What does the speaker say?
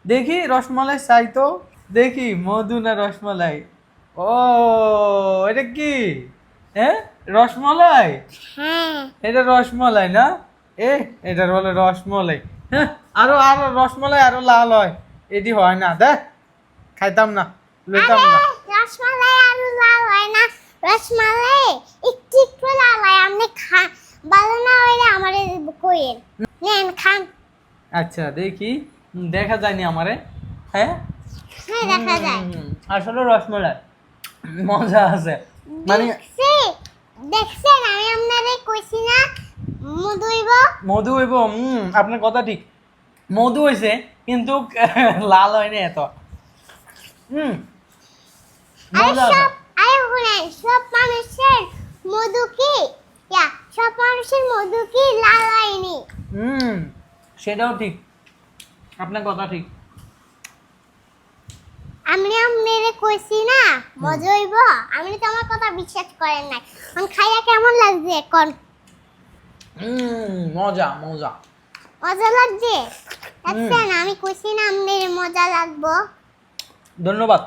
দেখি রসমালাই চাই তো, দেখি মধু না রসমালাই। ও, এটা কি? হ্যাঁ, রসমালাই। হ্যাঁ এটা রসমালাই না? এ, এটা বলে রসমালাই। হ্যাঁ, আরো আরো রসমালাই আরো লাল হয়, এটি হয় না, দেখ খাইতাম না, লইতাম আরে না। রসমালাই আর লাল হয় না, রসমালাই একটু একটু লাল হয়। আপনি খান, ভালো না হইলে আমারে কইেন, নেন খান। আচ্ছা দেখি, দেখা যায়নি আমারে। হ্যাঁ, হ্যাঁ দেখা যায়। আসলে রসমালাই মজা আছে মানে। দেখছি, দেখছেন আমি আপনারে কইছি না মধু হইব। মধু হইব, আপনার কথা ঠিক, মধু হয়েছে কিন্তু লাল হয়নি এত। হুম, আরে মজা আছে। সব, আরে শুনেন, সব মানুষের মধু কি, সব মানুষের মধু কি লাল হয়নি। হুম, সেটাও ঠিক, আপনার কথা ঠিক। আমি আপনারে কইছি না মজা হইব, আপনি তো আমার কথা বিশ্বাস করেন নাই। এখন খাইয়া কেমন লাগছে এখন? মজা মজা। মজা লাগছে? দেখছেন আমি কইছি না আপনার মজা লাগবো। ধন্যবাদ।